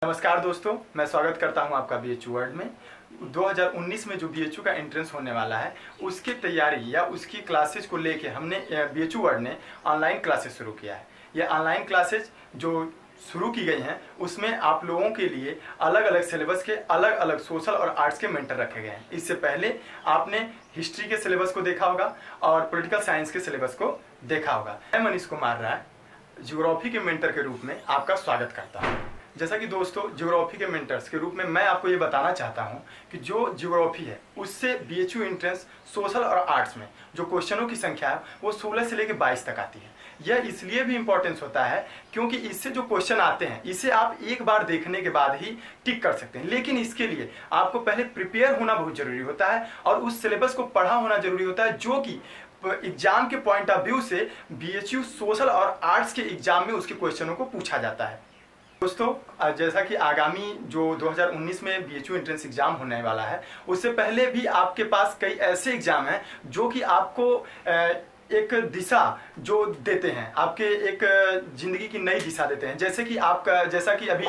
नमस्कार दोस्तों, मैं स्वागत करता हूं आपका बीएचयू वर्ल्ड में। 2019 में जो बीएचयू का एंट्रेंस होने वाला है उसकी तैयारी या उसकी क्लासेज को लेके हमने बीएचयू वर्ल्ड ने ऑनलाइन क्लासेस शुरू किया है। ये ऑनलाइन क्लासेज जो शुरू की गई हैं उसमें आप लोगों के लिए अलग अलग सिलेबस के अलग अलग सोशल और आर्ट्स के मेंटर रखे गए हैं। इससे पहले आपने हिस्ट्री के सिलेबस को देखा होगा और पॉलिटिकल साइंस के सिलेबस को देखा होगा। मैं मनीष कुमार राय ज्योग्राफी के मेंटर के रूप में आपका स्वागत करता हूँ। जैसा कि दोस्तों, ज्योग्राफी के मेंटर्स के रूप में मैं आपको ये बताना चाहता हूँ कि जो ज्योग्राफी है उससे बीएचयू एंट्रेंस सोशल और आर्ट्स में जो क्वेश्चनों की संख्या है वो 16 से लेकर 22 तक आती है। यह इसलिए भी इम्पोर्टेंस होता है क्योंकि इससे जो क्वेश्चन आते हैं इसे आप एक बार देखने के बाद ही टिक कर सकते हैं, लेकिन इसके लिए आपको पहले प्रिपेयर होना बहुत जरूरी होता है और उस सिलेबस को पढ़ा होना जरूरी होता है जो कि एग्जाम के पॉइंट ऑफ व्यू से बीएचयू सोशल और आर्ट्स के एग्जाम में उसके क्वेश्चनों को पूछा जाता है। दोस्तों, जैसा कि आगामी जो 2019 में बीएचयू एंट्रेंस एग्जाम होने वाला है उससे पहले भी आपके पास कई ऐसे एग्जाम हैं जो कि आपको एक दिशा जो देते हैं, आपके एक जिंदगी की नई दिशा देते हैं। जैसा कि अभी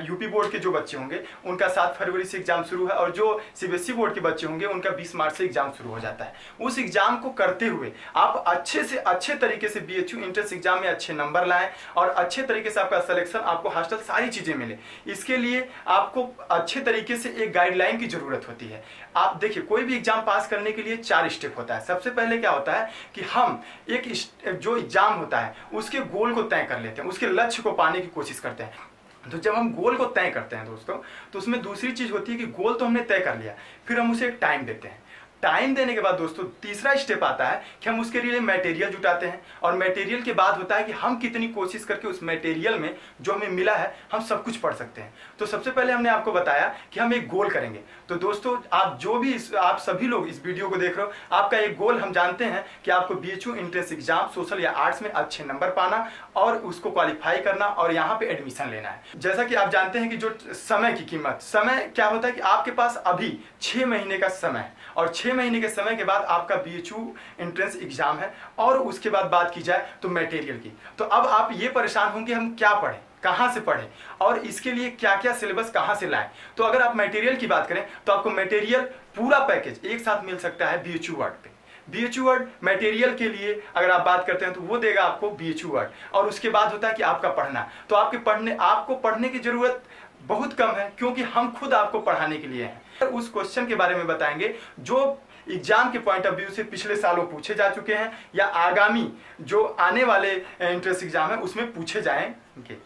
यूपी बोर्ड के जो बच्चे होंगे उनका 7 फरवरी से एग्जाम शुरू है और जो सीबीएसई बोर्ड के बच्चे होंगे उनका 20 मार्च से एग्जाम शुरू हो जाता है। उस एग्जाम को करते हुए आप अच्छे से अच्छे तरीके से बीएचयू एंट्रेंस एग्जाम में अच्छे नंबर लाएं और अच्छे तरीके से आपका सिलेक्शन, आपको हॉस्टल, सारी चीजें मिले। इसके लिए आपको अच्छे तरीके से एक गाइडलाइन की जरूरत होती है। आप देखिए, कोई भी एग्जाम पास करने के लिए 4 स्टेप होता है। सबसे पहले क्या होता है कि हम एक जो एग्जाम होता है उसके गोल को तय कर लेते हैं, उसके लक्ष्य को पाने की कोशिश करते हैं। तो जब हम गोल को तय करते हैं दोस्तों, तो उसमें दूसरी चीज होती है कि गोल तो हमने तय कर लिया, फिर हम उसे एक टाइम देते हैं। टाइम देने के बाद दोस्तों तीसरा स्टेप आता है कि हम उसके लिए मटेरियल जुटाते हैं और मटेरियल के बाद होता है कि हम कितनी कोशिश करके उस मटेरियल में जो हमें मिला है हम सब कुछ पढ़ सकते हैं। तो सबसे पहले हमने आपको बताया कि हम एक गोल करेंगे। तो दोस्तों, आप सभी लोग इस वीडियो को देख रहे हो, आपका एक गोल हम जानते हैं कि आपको बीएचयू एंट्रेंस एग्जाम सोशल या आर्ट्स में अच्छे नंबर पाना और उसको क्वालिफाई करना और यहाँ पे एडमिशन लेना है। जैसा कि आप जानते हैं कि जो समय की कीमत, समय क्या होता है कि आपके पास अभी 6 महीने का समय है और 6 महीने के समय के बाद आपका बीएचयू एंट्रेंस एग्जाम है। और उसके बाद बात की जाए तो मटेरियल की, तो अब आप ये परेशान होंगे हम क्या पढ़ें, कहां से पढ़ें और इसके लिए क्या क्या सिलेबस कहां से लाएं। तो अगर आप मटेरियल की बात करें तो आपको मटेरियल पूरा पैकेज एक साथ मिल सकता है बीएचयू वर्ल्ड पे। बीएचयू वर्ल्ड मटेरियल के लिए अगर आप बात करते हैं तो वो देगा आपको बीएचयू वर्ल्ड। और उसके बाद होता है कि आपका पढ़ना, तो आपको पढ़ने की जरूरत बहुत कम है क्योंकि हम खुद आपको पढ़ाने के लिए हैं। उस क्वेश्चन के बारे में बताएंगे जो एग्जाम के पॉइंट ऑफ व्यू से पिछले सालों पूछे जा चुके हैं या आगामी जो आने वाले एंट्रेंस एग्जाम है उसमें पूछे जाएंगे।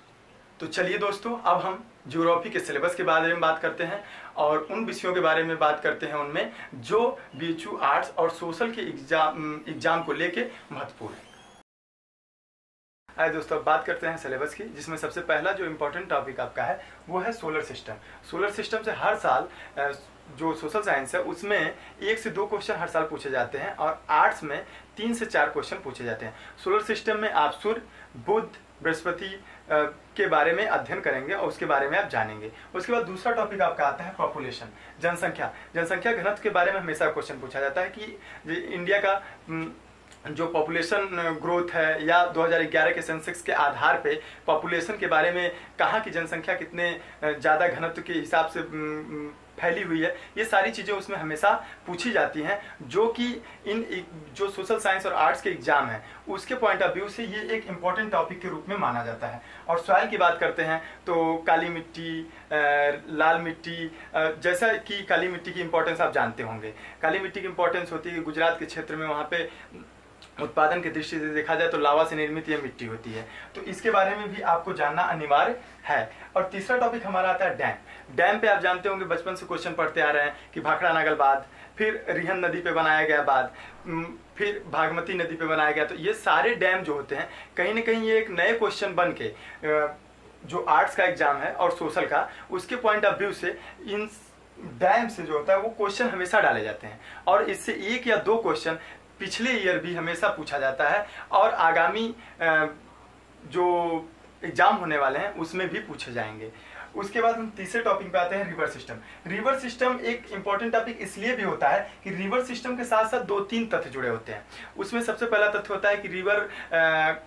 तो चलिए दोस्तों, अब हम ज्योग्राफी के सिलेबस के बारे में बात करते हैं और उन विषयों के बारे में बात करते हैं उनमें जो बीएचयू आर्ट्स और सोशल के एग्जाम को लेके महत्वपूर्ण है। आइए दोस्तों, अब बात करते हैं सिलेबस की, जिसमें सबसे पहला जो इम्पोर्टेंट टॉपिक आपका है वो है सोलर सिस्टम। सोलर सिस्टम से हर साल जो सोशल साइंस है उसमें 1 से 2 क्वेश्चन हर साल पूछे जाते हैं और आर्ट्स में 3 से 4 क्वेश्चन पूछे जाते हैं। सोलर सिस्टम में आप सूर्य, बुध, बृहस्पति के बारे में अध्ययन करेंगे और उसके बारे में आप जानेंगे। उसके बाद दूसरा टॉपिक आपका आता है पॉपुलेशन, जनसंख्या घनत्व के बारे में हमेशा क्वेश्चन पूछा जाता है कि इंडिया का जो पॉपुलेशन ग्रोथ है या 2011 के सेंसेक्स के आधार पे पॉपुलेशन के बारे में कहाँ की जनसंख्या कितने ज़्यादा घनत्व के हिसाब से फैली हुई है, ये सारी चीज़ें उसमें हमेशा पूछी जाती हैं जो कि इन जो सोशल साइंस और आर्ट्स के एग्जाम है उसके पॉइंट ऑफ व्यू से ये एक इम्पॉर्टेंट टॉपिक के रूप में माना जाता है। और सॉइल की बात करते हैं तो काली मिट्टी, लाल मिट्टी, जैसा कि काली मिट्टी की इंपॉर्टेंस आप जानते होंगे। काली मिट्टी की इंपॉर्टेंस होती है गुजरात के क्षेत्र में, वहाँ पे उत्पादन की दृष्टि से देखा जाए तो लावा से निर्मित यह मिट्टी होती है, तो इसके बारे में भी आपको जानना अनिवार्य है। और तीसरा टॉपिक हमारा आता है डैम। डैम पे आप जानते होंगे, बचपन से क्वेश्चन पढ़ते आ रहे हैं कि भाखड़ा नागल बांध, फिर रिहन नदी पे बनाया गया बांध, फिर भागमती नदी पे बनाया गया। तो ये सारे डैम जो होते हैं कहीं ना कहीं ये एक नए क्वेश्चन बन के जो आर्ट्स का एग्जाम है और सोशल का, उसके पॉइंट ऑफ व्यू से इन डैम से जो होता है वो क्वेश्चन हमेशा डाले जाते हैं और इससे 1 या 2 क्वेश्चन पिछले ईयर भी हमेशा पूछा जाता है और आगामी जो एग्जाम होने वाले हैं उसमें भी पूछे जाएंगे। उसके बाद हम तीसरे टॉपिक पे आते हैं, रिवर सिस्टम। रिवर सिस्टम एक इंपॉर्टेंट टॉपिक इसलिए भी होता है कि रिवर सिस्टम के साथ साथ 2-3 तथ्य जुड़े होते हैं। उसमें सबसे पहला तथ्य होता है कि रिवर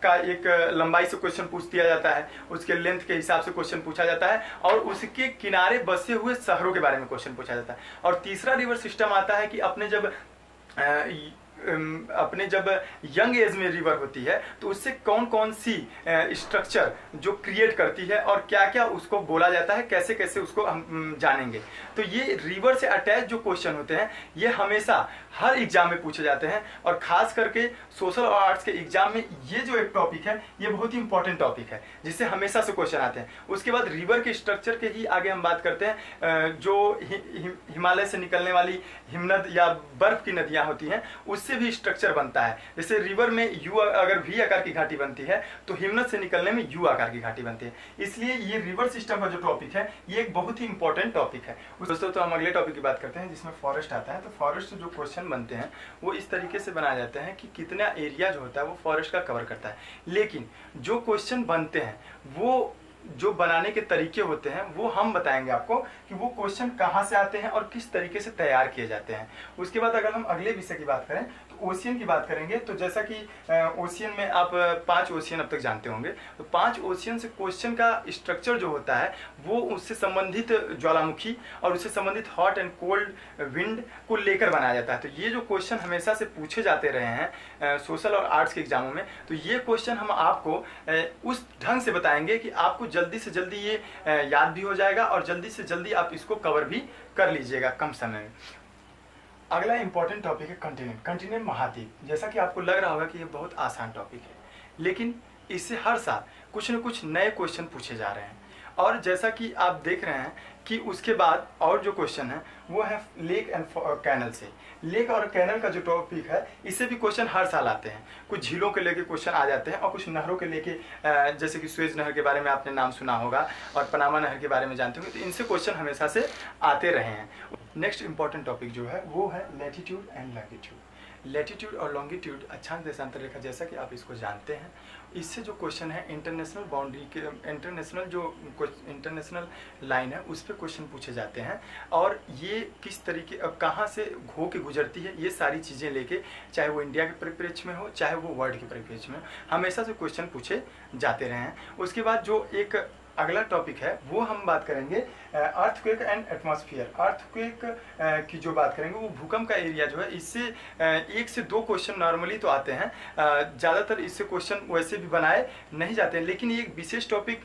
का एक लंबाई से क्वेश्चन पूछ दिया जाता है, उसके लेंथ के हिसाब से क्वेश्चन पूछा जाता है, और उसके किनारे बसे हुए शहरों के बारे में क्वेश्चन पूछा जाता है। और तीसरा रिवर सिस्टम आता है कि अपने जब यंग एज में रिवर होती है तो उससे कौन कौन सी स्ट्रक्चर जो क्रिएट करती है और क्या क्या उसको बोला जाता है, कैसे कैसे उसको हम जानेंगे। तो ये रिवर से अटैच जो क्वेश्चन होते हैं ये हमेशा हर एग्जाम में पूछे जाते हैं, और खास करके सोशल और आर्ट्स के एग्जाम में ये जो एक टॉपिक है ये बहुत ही इंपॉर्टेंट टॉपिक है जिससे हमेशा से क्वेश्चन आते हैं। उसके बाद रिवर के स्ट्रक्चर के ही आगे हम बात करते हैं। जो हिमालय से निकलने वाली हिमनद या बर्फ की नदियां होती हैं उससे भी स्ट्रक्चर बनता है। जैसे रिवर में यू अगर वी आकार की घाटी बनती है तो हिमनद से निकलने में यू आकार की घाटी बनती है। इसलिए ये रिवर सिस्टम का जो टॉपिक है ये एक बहुत ही इंपॉर्टेंट टॉपिक है। दोस्तों तो हम अगले टॉपिक की बात करते हैं जिसमें फॉरेस्ट आता है। तो फॉरेस्ट जो क्वेश्चन बनते हैं वो इस तरीके से बनाए जाते हैं कि कितना एरिया जो होता है वो फॉरेस्ट का कवर करता है। लेकिन जो क्वेश्चन बनते हैं वो जो बनाने के तरीके होते हैं वो हम बताएंगे आपको कि वो क्वेश्चन कहाँ से आते हैं और किस तरीके से तैयार किए जाते हैं। उसके बाद अगर हम अगले विषय की बात करें तो ओशियन की बात करेंगे। तो जैसा कि ओशियन में आप 5 ओशियन अब तक जानते होंगे, तो 5 ओशियन से क्वेश्चन का स्ट्रक्चर जो होता है वो उससे संबंधित ज्वालामुखी और उससे संबंधित हॉट एंड कोल्ड विंड को लेकर बनाया जाता है। तो ये जो क्वेश्चन हमेशा से पूछे जाते रहे हैं सोशल और आर्ट्स के एग्जामों में, तो ये क्वेश्चन हम आपको उस ढंग से बताएंगे कि आपको जल्दी से जल्दी ये याद भी हो जाएगा और जल्दी से जल्दी आप इसको कवर भी कर लीजिएगा कम समय में। अगला इंपॉर्टेंट टॉपिक है कॉन्टिनेंट। कॉन्टिनेंट महाद्वीप। जैसा कि आपको लग रहा होगा कि ये बहुत आसान टॉपिक है, लेकिन इससे हर साल कुछ न कुछ नए क्वेश्चन पूछे जा रहे हैं। और जैसा कि आप देख रहे हैं कि उसके बाद और जो क्वेश्चन है वो है लेक एंड कैनल से। लेक और कैनल का जो टॉपिक है इससे भी क्वेश्चन हर साल आते हैं। कुछ झीलों के लेके क्वेश्चन आ जाते हैं और कुछ नहरों के लेके, जैसे कि सुएज नहर के बारे में आपने नाम सुना होगा और पनामा नहर के बारे में जानते होंगे, तो इनसे क्वेश्चन हमेशा से आते रहे हैं। नेक्स्ट इंपॉर्टेंट टॉपिक जो है वो है लैटिट्यूड एंड लॉन्गिट्यूड। लैटिट्यूड और लॉन्गिट्यूड अक्षांश देशांतर रेखा, जैसा कि आप इसको जानते हैं, इससे जो क्वेश्चन है इंटरनेशनल बाउंड्री के, इंटरनेशनल लाइन है उस पर क्वेश्चन पूछे जाते हैं। और ये किस तरीके कहाँ से घो के गुजरती है ये सारी चीज़ें लेके, चाहे वो इंडिया के परिप्रेक्ष्य में हो चाहे वो वर्ल्ड के परिप्रेक्ष्य में, हमेशा से क्वेश्चन पूछे जाते रहे हैं। उसके बाद जो एक अगला टॉपिक है वो हम बात करेंगे अर्थक्वेक एंड एटमॉस्फेयर। अर्थक्वेक की जो बात करेंगे वो भूकंप का एरिया जो है, इससे 1 से 2 क्वेश्चन नॉर्मली तो आते हैं, ज़्यादातर इससे क्वेश्चन वैसे भी बनाए नहीं जाते हैं। लेकिन ये एक विशेष टॉपिक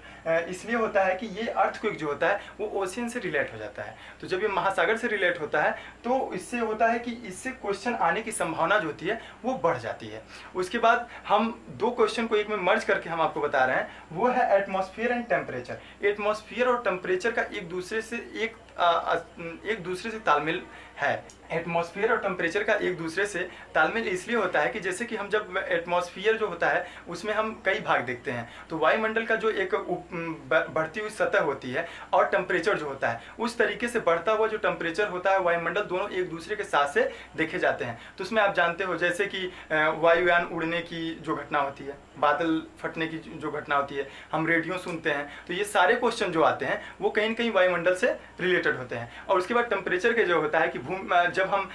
इसलिए होता है कि ये अर्थक्वेक जो होता है वो ओशियन से रिलेट हो जाता है। तो जब ये महासागर से रिलेट होता है तो इससे होता है कि इससे क्वेश्चन आने की संभावना जो होती है वो बढ़ जाती है। उसके बाद हम 2 क्वेश्चन को एक में मर्ज करके हम आपको बता रहे हैं, वो है एटमॉस्फेयर एंड टेम्परेचर। एटमॉस्फेयर और टेम्परेचर का एक दूसरे से तालमेल है। एटमॉस्फेयर और टेम्परेचर का एक दूसरे से तालमेल इसलिए होता है कि जैसे कि हम जब एटमॉस्फेयर जो होता है उसमें हम कई भाग देखते हैं, तो वायुमंडल का जो एक बढ़ती हुई सतह होती है और टेम्परेचर जो होता है उस तरीके से बढ़ता हुआ जो टेम्परेचर होता है वायुमंडल, दोनों एक दूसरे के साथ से देखे जाते हैं। तो उसमें आप जानते हो जैसे कि वायुयान उड़ने की जो घटना होती है, बादल फटने की जो घटना होती है, हम रेडियो सुनते हैं, तो ये सारे क्वेश्चन जो आते हैं वो कहीं न कहीं वायुमंडल से रिलेटेड होते हैं। और उसके बाद टेम्परेचर के जो होता है कि जब हम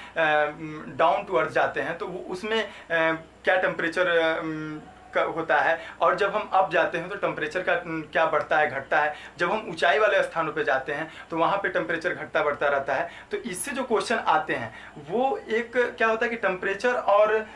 डाउन टू अर्थ जाते हैं तो वो उसमें क्या टेम्परेचर होता है, और जब हम अप जाते हैं तो टेम्परेचर का क्या बढ़ता है घटता है। जब हम ऊंचाई वाले स्थानों पे जाते हैं तो वहाँ पे टेम्परेचर घटता बढ़ता रहता है। तो इससे जो क्वेश्चन आते हैं वो एक क्या होता है कि टेम्परेचर और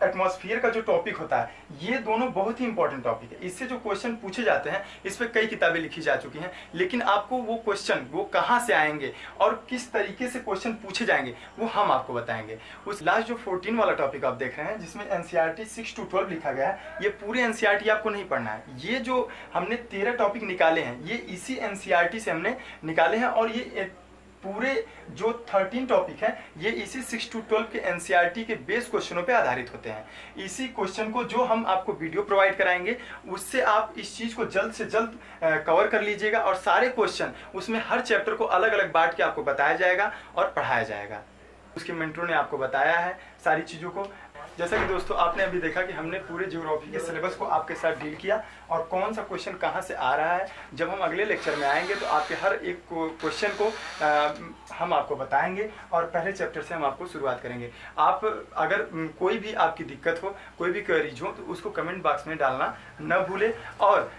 एटमॉस्फेयर का जो टॉपिक होता है ये दोनों बहुत ही इंपॉर्टेंट टॉपिक है। इससे जो क्वेश्चन पूछे जाते हैं इस पर कई किताबें लिखी जा चुकी हैं, लेकिन आपको वो क्वेश्चन वो कहाँ से आएंगे और किस तरीके से क्वेश्चन पूछे जाएंगे वो हम आपको बताएंगे। उस लास्ट जो 14 वाला टॉपिक आप देख रहे हैं जिसमें एनसीईआरटी 6 to 12 लिखा गया है, ये पूरे एनसीईआरटी आपको नहीं पढ़ना है। ये जो हमने 13 टॉपिक निकाले हैं ये इसी एनसीईआरटी से हमने निकाले हैं, और ये पूरे जो 13 टॉपिक हैं ये इसी 6 to 12 के एनसीईआरटी के बेस क्वेश्चनों पे आधारित होते हैं। इसी क्वेश्चन को जो हम आपको वीडियो प्रोवाइड कराएंगे उससे आप इस चीज़ को जल्द से जल्द कवर कर लीजिएगा, और सारे क्वेश्चन उसमें हर चैप्टर को अलग अलग बांट के आपको बताया जाएगा और पढ़ाया जाएगा। उसके मेंटरों ने आपको बताया है सारी चीज़ों को। जैसा कि दोस्तों आपने अभी देखा कि हमने पूरे ज्योग्राफी के सिलेबस को आपके साथ डील किया और कौन सा क्वेश्चन कहाँ से आ रहा है। जब हम अगले लेक्चर में आएंगे तो आपके हर एक क्वेश्चन को हम आपको बताएंगे और पहले चैप्टर से हम आपको शुरुआत करेंगे। आप अगर कोई भी आपकी दिक्कत हो, कोई भी क्वेरीज हो, तो उसको कमेंट बॉक्स में डालना न भूलें। और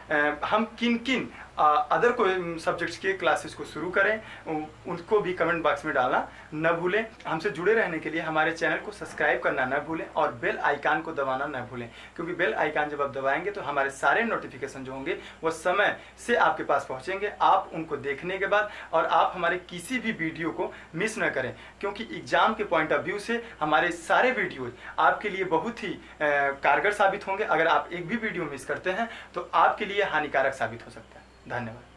हम किन किन अदर कोई सब्जेक्ट्स के क्लासेस को शुरू करें उनको भी कमेंट बॉक्स में डालना न भूलें। हमसे जुड़े रहने के लिए हमारे चैनल को सब्सक्राइब करना न भूलें और बेल आइकन को दबाना न भूलें, क्योंकि बेल आइकन जब आप दबाएंगे तो हमारे सारे नोटिफिकेशन जो होंगे वो समय से आपके पास पहुंचेंगे, आप उनको देखने के बाद, और आप हमारे किसी भी वीडियो को मिस न करें, क्योंकि एग्जाम के पॉइंट ऑफ व्यू से हमारे सारे वीडियोज आपके लिए बहुत ही कारगर साबित होंगे। अगर आप एक भी वीडियो मिस करते हैं तो आपके लिए हानिकारक साबित हो सकता है। धन्यवाद।